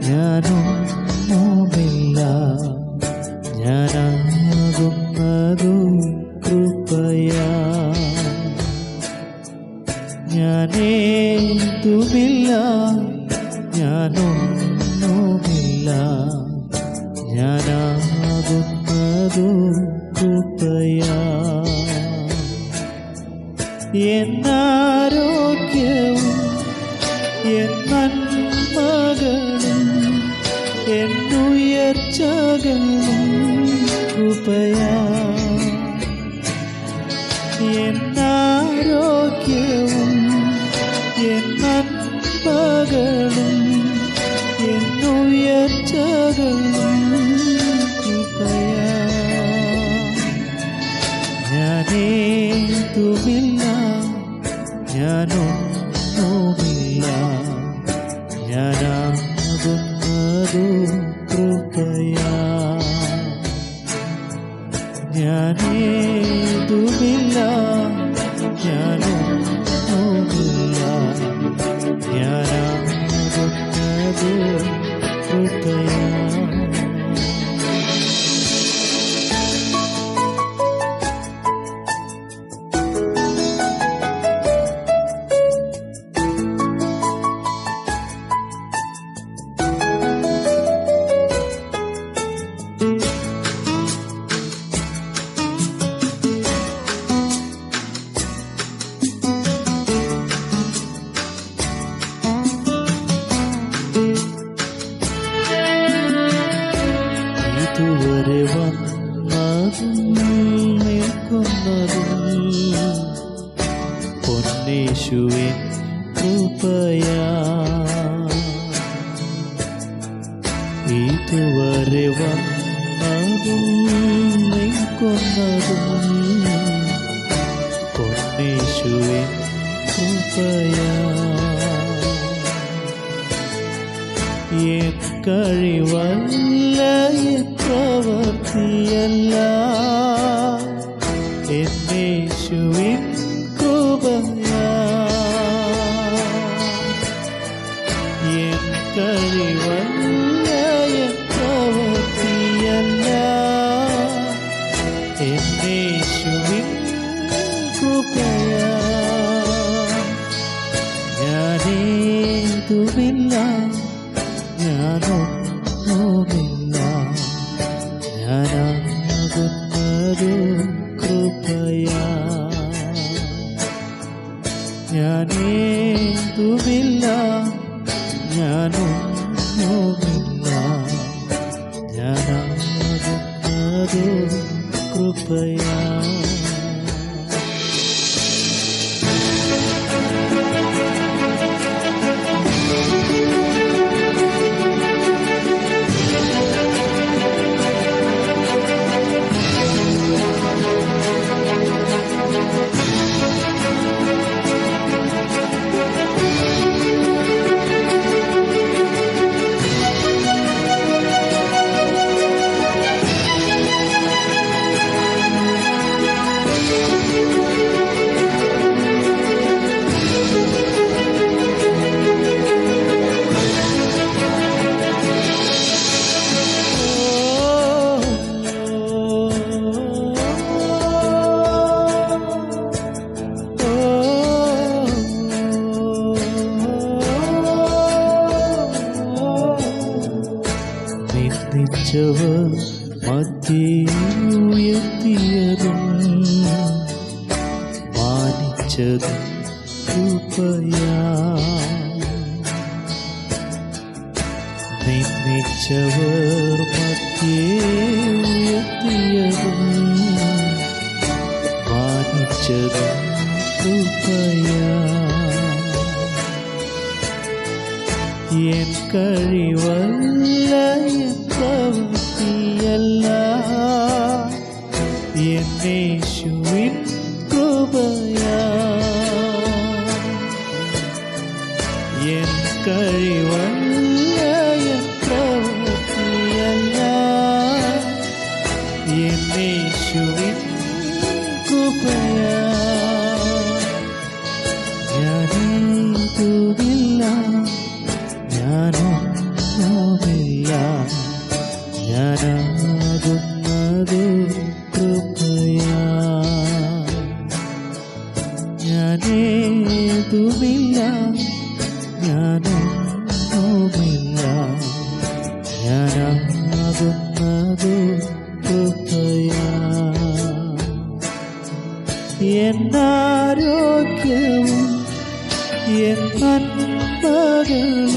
ഞാനൊന്നുമില്ല, ഞാനാകുന്നതു കൃപയാ. ഞാനേതുമില്ല, ഞാനൊന്നുമില്ല, ഞാനാകുന്നതു കൃപയാ. എന്നാരോഗ്യവും എന്നന്മകളും എന്നുയർച്ചകളും കൃപയാ. എന്നാരോഗ്യവും എന്നന്മകളും എന്നുയർച്ചകളും കൃപയാ. ഞാനേതുമില്ല, ഞാനൊന്നുമില്ല, ഞാനാകുന്നതു കൃപയാ. ഞാനേതുമില്ല, ഞാനൊന്നുമില്ല, ഞാനാകുന്നതു കൃപയാ. ഇതുവരെ വന്നതും നിൽക്കുന്നതും പൊന്നേശുവിൻ കൃപയാ. ഇതുവരെ വന്നതും നിൽക്കുന്നതും പൊന്നേശുവിൻ കൃപയാ. എൻ കഴിവല്ല, എൻ പ്രവൃത്തിയല്ല, എന്നേശുവിൻ കൃപയാ. എൻ കഴിവല്ല, എൻ പ്രവൃത്തിയല്ല, എന്നേശുവിൻ കൃപയാ. ഞാനേതുമില്ല, ഞാനൊന്നുമില്ല, ഞാനാകുന്നതു കൃപയാ. ഞാനേതുമില്ല, ഞാനൊന്നുമില്ല, ഞാനാകുന്നതു കൃപയാ. നിന്ദിച്ചവർ മധ്യേ ഉയർത്തിയതും മാനിച്ചതും കൃപയാ. നിന്ദിച്ചവർ മധ്യേ ഉയർത്തിയതും മാനിച്ചതും കൃപയാ. എൻ കഴിവല്ല, എൻ പ്രവൃത്തിയല്ല, എന്നേശുവിൻ കൃപയാ. എൻ കഴിവല്ല, എൻ പ്രവൃത്തിയല്ല, എന്നേശുവിൻ കൃപയാ. ഞാനേതുമില്ല, ഞാനൊന്നുമില്ല, ഞാനാകുന്നതു കൃപയാ. ഞാനേതുമില്ല, ഞാനൊന്നുമില്ല, ഞാനാകുന്നതു കൃപയാ. എന്നാരോഗ്യവും എന്നന്മകളും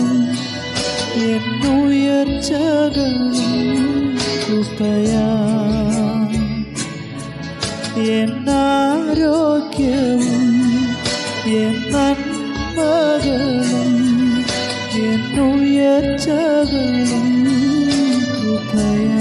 എന്നുയർച്ചകളും കൃപയാ. എന്നാരോഗ്യവും എന്നന്മകളും എന്നുയർച്ചകളും കൃപയാ.